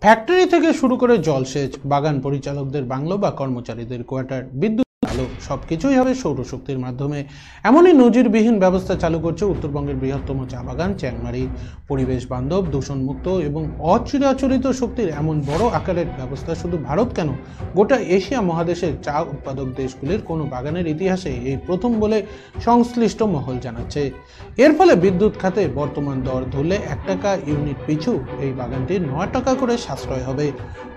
Factory থেকে শুরু করে জলসেচ, বাগান পরিচালকদের বাংলো বা কর্মচারীদের কোয়ার্টার, বিদ্যুৎ, আলো সবকিছুই হবে সৌরশক্তির মাধ্যমে। এমনই নজিরবিহীন ব্যবস্থা চালু করছে উত্তরবঙ্গের বৃহত্তম চা বাগান চ্যাংমারি। পরিবেশ বান্ধব, দূষণমুক্ত এবং অচিরাচরিত শক্তির এমন বড় আকারের ব্যবস্থা শুধু ভারত কেন, গোটা এশিয়া মহাদেশের চা উৎপাদক দেশগুলির কোনো বাগানের ইতিহাসে এই প্রথম বলে সংশ্লিষ্ট মহল জানাচ্ছে। এর ফলে বিদ্যুৎ খাতে বর্তমান দর ধরলে 1 টাকা ইউনিট পিছু এই বাগানটির 9 টাকা করে সাশ্রয় হবে।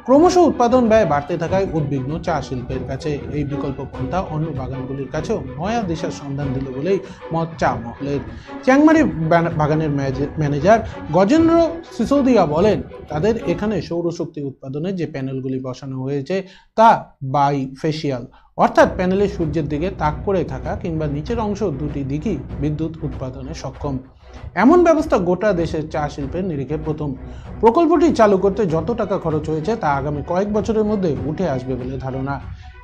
ক্রমশ উৎপাদন ব্যয় বাড়তে থাকায় উদ্বিগ্ন চা শিল্পের কাছে এই বিকল্প পন্থা অন্য বাগানগুলির কাছেও নয়া দিশার সন্ধান দিল বলেই মত চা মহলের। চ্যাংমারি বাগানের ম্যানেজার গজেন্দ্র সিসোদিয়া বলেন, তাদের এখানে সৌরশক্তি উৎপাদনে যে প্যানেলগুলি বসানো হয়েছে তা বাইফেশিয়াল, অর্থাৎ প্যানেলে সূর্যের দিকে তাক করে থাকা কিংবা নিচের অংশ দুটি দিকই বিদ্যুৎ উৎপাদনে সক্ষম। এমন ব্যবস্থা গোটা দেশের চা শিল্পের নিরিখে প্রথম। প্রকল্পটি চালু করতে যত টাকা খরচ হয়েছে তা আগামী কয়েক বছরের মধ্যে উঠে আসবে বলে ধারণা।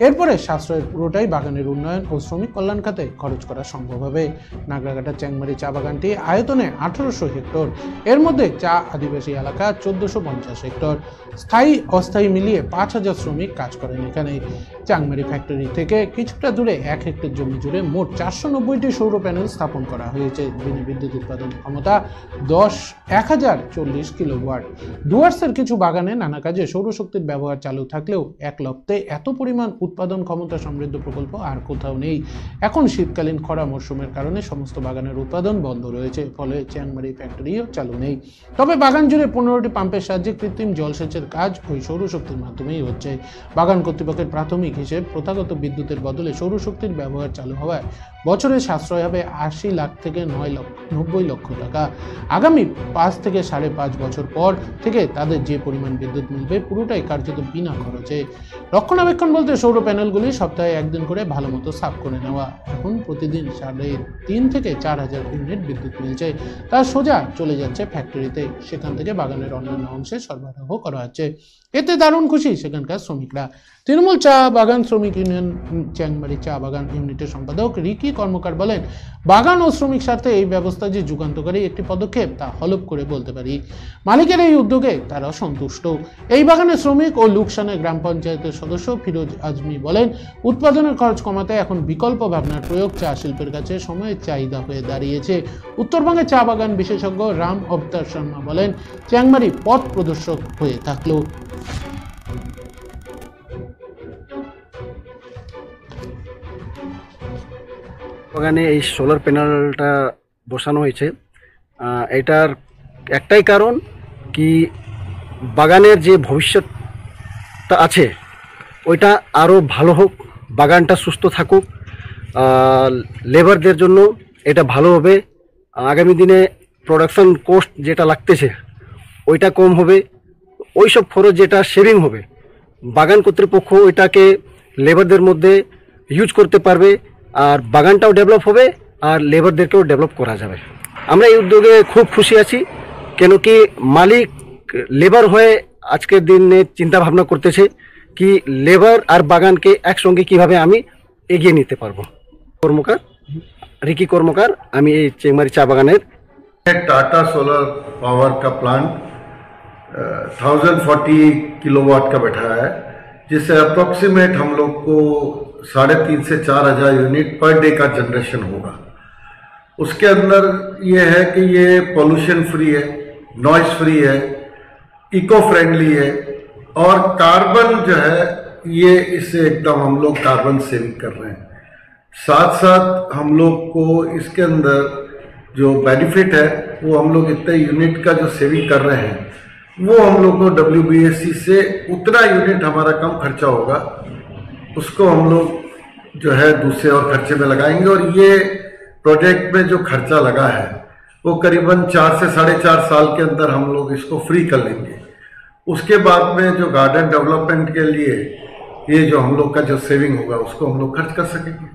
এরপরে সাশ্রয়ের পুরোটাই বাগানের উন্নয়ন ও শ্রমিক কল্যাণ খাতে খরচ করা সম্ভব হবে। নাগরাকাটার চ্যাংমারি চা বাগানটি আয়তনে 1800 হেক্টর, এর মধ্যে চা আদিবাসী এলাকা 1450 হেক্টর। স্থায়ী অস্থায়ী মিলিয়ে 5000 শ্রমিক কাজ করেন এখানে। চ্যাংমারি ফ্যাক্টরি থেকে কিছুটা দূরে 1 হেক্টর জমি জুড়ে মোট 490টি সৌর প্যানেল স্থাপন করা হয়েছে। দিনে বিদ্যুৎ উৎপাদন ক্ষমতা 1040 কিলোওয়াট। ডুয়ার্সের কিছু বাগানে নানা কাজে সৌরশক্তির ব্যবহার চালু থাকলেও এক লপ্তে এত পরিমাণ উৎপাদন ক্ষমতা সমৃদ্ধ প্রকল্প আর কোথাও নেই। এখন শীতকালীন খরা মরশুমের কারণে সমস্ত বাগানের উৎপাদন বন্ধ রয়েছে, ফলে চ্যাংমারি ফ্যাক্টরিও চালু নেই। তবে বাগান জুড়ে 15টি পাম্পের সাহায্যে কৃত্রিম জলসেচের কাজ ওই সৌরশক্তির মাধ্যমেই হচ্ছে। বাগান কর্তৃপক্ষের প্রাথমিক হিসেব, প্রথাগত বিদ্যুতের বদলে সৌরশক্তির ব্যবহার চালু হওয়ায় বছরে সাশ্রয় হবে 80 লাখ থেকে 90 লক্ষ টাকা। আগামী 5 থেকে 5.5 বছর পর থেকে তাদের যে পরিমাণ বিদ্যুৎ মিলবে পুরোটাই কার্যত বিনা খরচে। রক্ষণাবেক্ষণ বলতে সৌর প্যানেলগুলি সপ্তাহে 1 দিন করে ভালো মতো সাফ করে নেওয়া। এখন প্রতিদিন 3.5 থেকে 4,000 ইউনিট বিদ্যুৎ মিলছে, তা সোজা চলে যাচ্ছে ফ্যাক্টরিতে, সেখান থেকে বাগানের অন্যান্য অংশে সরবরাহ করা হচ্ছে। এতে দারুণ খুশি সেখানকার শ্রমিকরা। তৃণমূল চা বাগান শ্রমিক ইউনিয়ন চ্যাংমারি চা বাগান ইউনিটের সম্পাদক রিকি কর্মকার বলেন, বাগান ও শ্রমিক স্বার্থে এই ব্যবস্থা যে যুগান্তকারী একটি পদক্ষেপ তা হলফ করে বলতে পারি। মালিকের এই উদ্যোগে তারা সন্তুষ্ট। এই বাগানের শ্রমিক ও লুকসানের গ্রাম পঞ্চায়েতের সদস্য ফিরোজ আজমি বলেন, উৎপাদনের খরচ কমাতে এখন বিকল্প ভাবনার প্রয়োগ চা শিল্পের কাছে সময়ের চাহিদা হয়ে দাঁড়িয়েছে। উত্তরবঙ্গের চা বাগান বিশেষজ্ঞ রাম অবতার শর্মা বলেন, চ্যাংমারি পথ প্রদর্শক হয়ে থাকলো। বাগানে এই সোলার প্যানেলটা বসানো হয়েছে, এটার একটাই কারণ কি বাগানের যে ভবিষ্যৎটা আছে ওইটা আরও ভালো হোক, বাগানটা সুস্থ থাকুক, লেবারদের জন্য এটা ভালো হবে। আগামী দিনে প্রোডাকশন কস্ট যেটা লাগতেছে ওইটা কম হবে, ওই সব খরচ যেটা সেভিং হবে বাগান কর্তৃপক্ষ ওইটাকে লেবারদের মধ্যে ইউজ করতে পারবে, আর বাগানটাও ডেভেলপ হবে আর লেবারদেরকেও ডেভেলপ করা যাবে। আমরা এই উদ্যোগে খুব খুশি আছি, কেন কি মালিক লেবার হয়ে আজকের দিনে চিন্তা ভাবনা করতেছে কি লেবার আর বাগানকে একসঙ্গে কিভাবে আমি এগিয়ে নিতে পারবো। কর্মকার, রিকি কর্মকার, আমি এই চেংমারি চা বাগানের। टाटा सोलर पावर का प्लांट 1040 किलोवाट का बैठा है, जिससे अप्रोक्सीमेट हम लोग को 3,500 से 4,000 यूनिट पर डे का जनरेशन होगा। उसके अंदर ये है कि ये पोल्यूशन फ्री है, नॉइस फ्री है, इको फ्रेंडली है और कार्बन जो है ये इससे एकदम हम लोग कार्बन सेविंग कर रहे हैं। साथ साथ हम लोग को इसके अंदर जो बेनिफिट है वो हम लोग इतने यूनिट का जो सेविंग कर रहे हैं वो हम लोग को WBSC से उतना यूनिट हमारा कम खर्चा होगा, उसको हम लोग जो है दूसरे और खर्चे में लगाएंगे। और ये प्रोजेक्ट में जो खर्चा लगा है वो करीबन 4 से 4.5 साल के अंदर हम लोग इसको फ्री कर लेंगे। उसके बाद में जो गार्डन डेवलपमेंट के लिए ये जो हम लोग का जो सेविंग होगा उसको हम लोग खर्च कर सकेंगे।